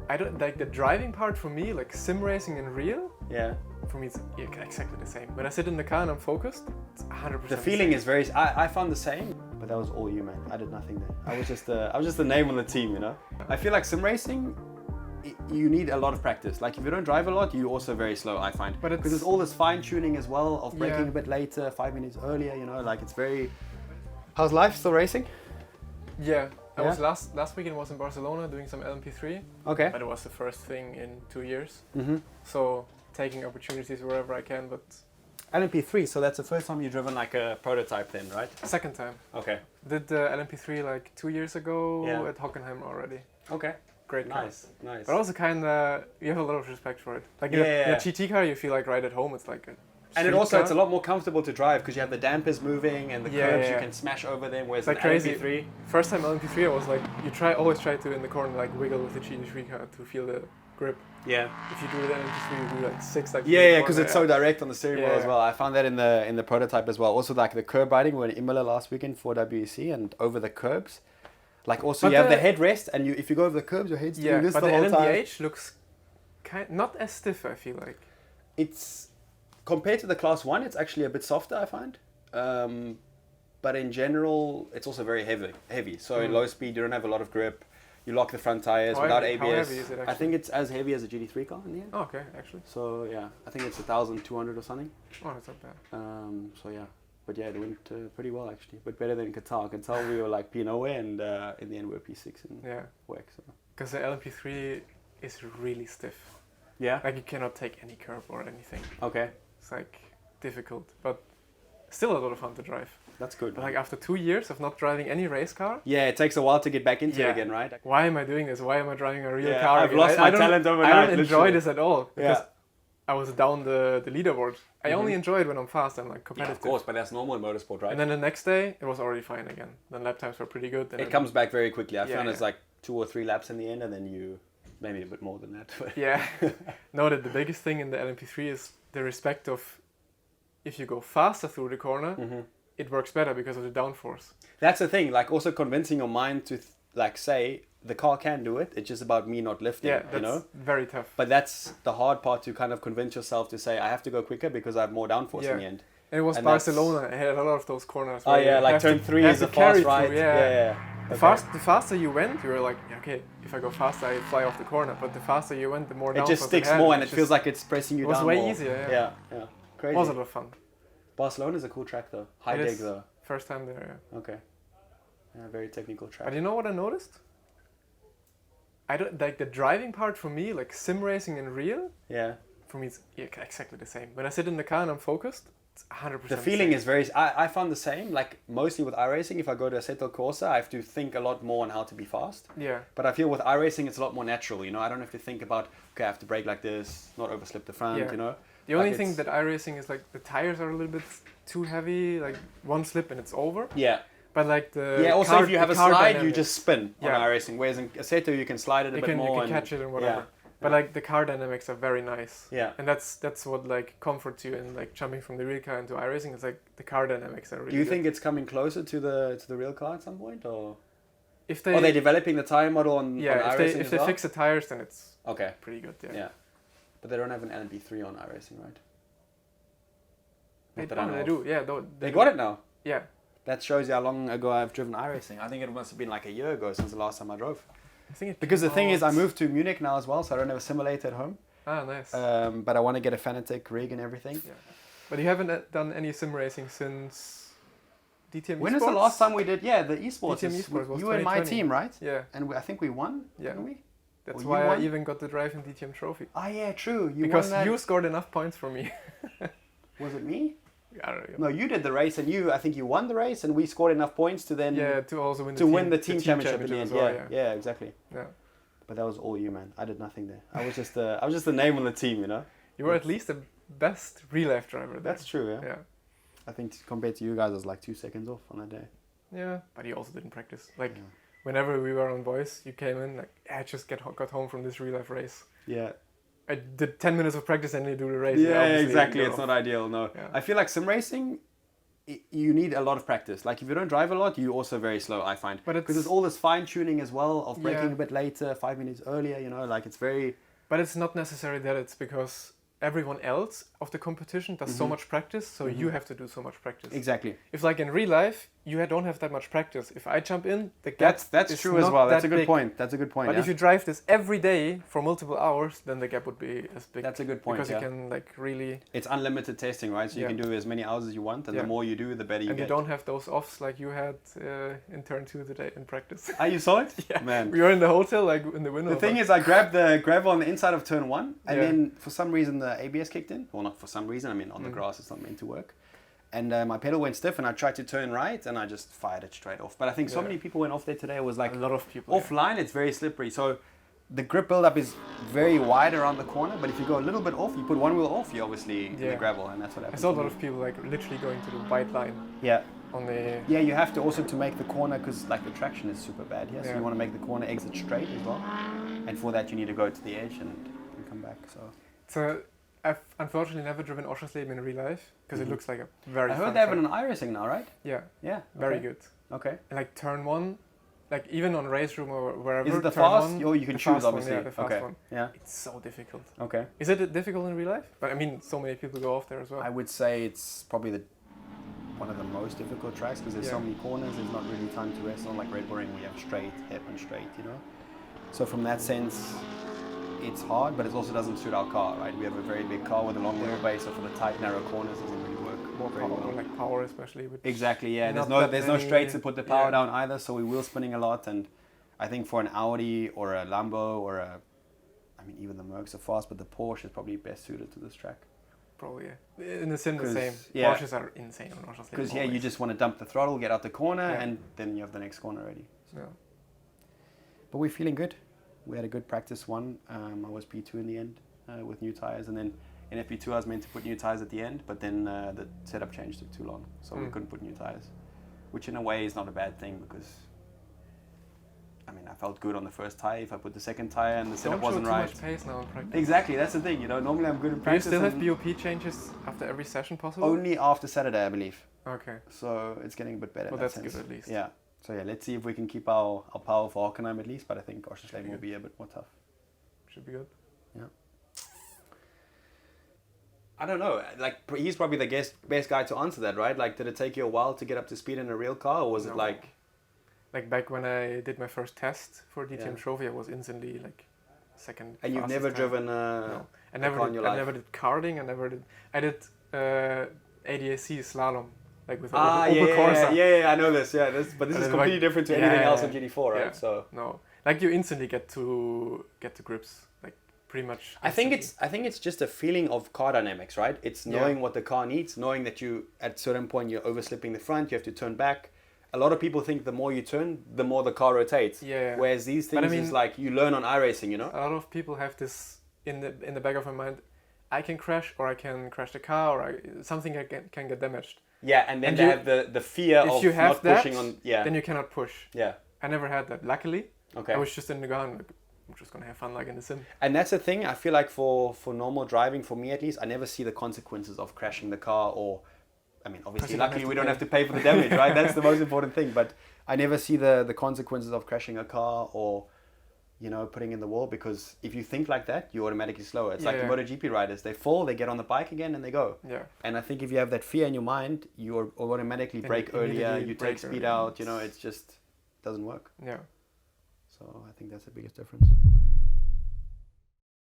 I don't like the driving part for me, like sim racing in real. Yeah. For me, it's exactly the same. When I sit in the car and I'm focused, it's 100%. The feeling is very. I found the same, but that was all you, man. I did nothing there. I was just the name on the team, you know. I feel like sim racing, you need a lot of practice. Like if you don't drive a lot, you're also very slow. I find, but because there's all this fine tuning as well of braking a bit later, 5 minutes earlier. You know, like it's very. How's life? Still racing? Yeah. I was last weekend was in Barcelona doing some LMP3. Okay. But it was the first thing in 2 years. Mm-hmm. So taking opportunities wherever I can, but. LMP3, so that's the first time you've driven like a prototype then, right? Second time. Okay. Did the LMP3 like 2 years ago at Hockenheim already. Okay. Great car. Nice. But also kind of, you have a lot of respect for it. Like in a GT car, you feel like right at home. It's like a and it's a lot more comfortable to drive because you have the dampers moving and the curbs, you can smash over them, whereas like an crazy. LMP3. First time LMP3, I was like, always try to in the corner like wiggle with the GT3 car to feel the grip. Yeah. If you do it LMP3, you do like 6 like. Yeah, because it's so direct on the steering wheel as well. I found that in the prototype as well. Also like the curb riding, we were in Imola last weekend for WEC and over the curbs. Like also you have the headrest and if you go over the curbs, your head's doing this the whole time. But the LMDH looks not as stiff, I feel like. It's, compared to the Class 1, it's actually a bit softer, I find. But in general, it's also very heavy. So in low speed, you don't have a lot of grip. You lock the front tires without ABS. How heavy is it actually? I think it's as heavy as a GT3 car in the end. Oh, okay, actually. So yeah, I think it's 1,200 or something. Oh, that's not bad. So yeah. But yeah, it went pretty well actually, but better than Qatar. I can tell we were like P&OA and in the end we were P6 in WEC. Because the LMP3 is really stiff. Yeah? Like you cannot take any curb or anything. Okay. It's like difficult, but still a lot of fun to drive. That's good. But like after 2 years of not driving any race car. Yeah, it takes a while to get back into it again, right? Why am I doing this? Why am I driving a real car? I've lost my talent overnight. I don't enjoy this at all. Because I was down the leaderboard. I only enjoy it when I'm fast and like competitive. Yeah, of course, but that's normal in motorsport, right? And then the next day, it was already fine again. Then lap times were pretty good. It comes back very quickly. I found it's like 2 or 3 laps in the end, and then you, maybe a bit more than that. Yeah. No, the biggest thing in the LMP3 is the respect of, if you go faster through the corner, it works better because of the downforce. That's the thing, like also convincing your mind to like say, the car can do it, it's just about me not lifting, you know? Very tough. But that's the hard part, to kind of convince yourself to say, I have to go quicker because I have more downforce in the end. And it was Barcelona, it had a lot of those corners. Oh yeah, like turn 3 is a fast ride. The faster you went, you were like, okay, if I go faster, I fly off the corner. But the faster you went, the more downforce it just sticks more and it feels like it's pressing you down more. It was way easier, Yeah. Crazy. It was a lot of fun. Barcelona is a cool track though. High dig though. First time there, Okay. Yeah, very technical track. But you know what I noticed? I don't like the driving part for me, like sim racing in real. Yeah. For me, it's exactly the same. When I sit in the car and I'm focused, it's 100%. The feeling is very. I found the same. Like mostly with iRacing, if I go to Assetto Corsa, I have to think a lot more on how to be fast. Yeah. But I feel with iRacing, it's a lot more natural. You know, I don't have to think about, okay, I have to brake like this, not overslip the front. You know. The only thing that iRacing is like the tires are a little bit too heavy. Like one slip and it's over. Yeah. But like also if you have a slide, you just spin on iRacing. Whereas in Assetto, you can slide it a bit more. You can catch it and whatever. But like the car dynamics are very nice. Yeah. And that's what like comforts you in like jumping from the real car into iRacing. It's like the car dynamics are really Do you good. think it's coming closer to the real car at some point, or if they are they developing the tire model on iRacing if they fix the tires, then it's pretty good. Yeah. But they don't have an LMP3 on iRacing, right? They do. Yeah. They got it now. Yeah. That shows you how long ago I've driven iRacing. I think it must have been like a year ago since the last time I drove. I think because the thing is, I moved to Munich now as well, so I don't have a simulator at home. Ah, nice. But I want to get a Fanatec rig and everything. Yeah. But you haven't done any sim racing since DTM Esports? When was the last time we did? Yeah, the Esports. DTM Esports was you and my team, right? Yeah. And I think we won, didn't we? That's why I even got the drive in DTM Trophy. Ah, yeah, true. Because you scored enough points for me. Was it me? I don't know. No, you did the race, and I think you won the race, and we scored enough points to then to also win the team championship in the end. Well, yeah, exactly. Yeah. But that was all you, man. I did nothing there. I was just the name on the team, you know. You were at least the best real life driver there. That's true. Yeah. I think compared to you guys, I was like 2 seconds off on that day. Yeah, but you also didn't practice. Like whenever we were on voice, you came in like, I just got home from this real life race. Yeah. I did 10 minutes of practice and you do the race. Yeah, exactly. It's not ideal, no. Yeah. I feel like sim racing, you need a lot of practice. Like if you don't drive a lot, you're also very slow, I find. But because there's all this fine tuning as well of braking a bit later, 5 minutes earlier. You know, like it's very. But it's not necessarily that. It's because everyone else of the competition does so much practice, so you have to do so much practice. Exactly. If like in real life, you don't have that much practice. If I jump in, the gap that's true as well. That's a good point. That's a good point. But if you drive this every day for multiple hours, then the gap would be as big. That's a good point. Because you can like really. It's unlimited testing, right? So you can do as many hours as you want, and the more you do, the better you get. And you don't have those offs like you had in turn 2 today in practice. Ah, you saw it? Yeah, man. We were in the hotel, like in the window. The thing is, I grabbed the gravel on the inside of turn 1, and then for some reason the ABS kicked in. Well, not for some reason. I mean, on the grass, it's not meant to work. And my pedal went stiff, and I tried to turn right, and I just fired it straight off. But I think so many people went off there today. It was like a lot of people offline. It's very slippery. So the grip buildup is very wide around the corner. But if you go a little bit off, you put one wheel off, you're obviously in the gravel, and that's what happens. I saw a lot of people like literally going to the white line. Yeah. On the. Yeah, you have to also to make the corner because like the traction is super bad here. So you want to make the corner exit straight as well. And for that, you need to go to the edge and come back. So. I've unfortunately never driven Oschersleben in real life because it looks like a very. I heard they have it on iRacing now, right? Yeah. Yeah. Very good. Okay. And like turn 1, like even on race room or wherever. Is it the fast? Oh, you can choose obviously. Yeah, the fast one. Yeah. It's so difficult. Okay. Is it difficult in real life? But I mean, so many people go off there as well. I would say it's probably one of the most difficult tracks because there's so many corners. There's not really time to rest on. Like Red Bull Ring, we have straight, hip, and straight. You know. So from that sense. It's hard, but it also doesn't suit our car, right? We have a very big car with a long wheelbase, so for the tight, narrow corners, it doesn't really work. More power, like power especially. Exactly, yeah. There's no straights to put the power down either, so we're wheel spinning a lot. And I think for an Audi or a Lambo or even the Mercs are fast, but the Porsche is probably best suited to this track. Probably, yeah. In the sim, the same. Yeah. Porsches are insane on Oschersleben. Because you just want to dump the throttle, get out the corner, and then you have the next corner ready. So. Yeah. But we're feeling good. We had a good practice 1. I was P2 in the end with new tires, and then in FP2 I was meant to put new tires at the end, but then the setup change took too long, so we couldn't put new tires, which in a way is not a bad thing because I mean I felt good on the first tire. If I put the second tire and the setup wasn't right. Don't show too much pace now in practice. Exactly, that's the thing. You know, normally I'm good in practice. Do you still have BOP changes after every session possible? Only after Saturday, I believe. Okay. So it's getting a bit better. Well, that's good at least. Yeah. So yeah, let's see if we can keep our power for Hockenheim at least, but I think Oschersleben will be a bit more tough. Should be good. Yeah. I don't know. Like he's probably the best guy to answer that, right? Like, did it take you a while to get up to speed in a real car, or was it like? Like back when I did my first test for DTM Trophy, I was instantly like second. And you've never driven no. I never did karting. I did ADAC slalom. Like with Opel Corsa. Yeah, I know this. Yeah, but this is completely different to anything else on GT4, right? Yeah. So no, like you instantly get to grips, like pretty much. Instantly. I think it's just a feeling of car dynamics, right? It's knowing what the car needs, knowing that you at a certain point you're overslipping the front, you have to turn back. A lot of people think the more you turn, the more the car rotates. Yeah. Whereas these things is like you learn on iRacing, you know. A lot of people have this in the back of my mind. I can crash, or I can crash the car, or something can get damaged. Yeah, and then they have the fear of not pushing on. Yeah. Then you cannot push. Yeah. I never had that. Luckily. Okay. I was just in the car and I'm just gonna have fun like in the sim. And that's the thing. I feel like for normal driving, for me at least, I never see the consequences of crashing the car. Or, I mean, obviously, luckily we don't have to pay for the damage, right? That's the most important thing. But I never see the consequences of crashing a car or, you know, putting in the wall, because if you think like that, you're automatically slower. It's like the MotoGP riders. They fall, they get on the bike again, and they go. Yeah. And I think if you have that fear in your mind, you automatically brake earlier, you take speed out, you know, it just doesn't work. Yeah. So I think that's the biggest difference.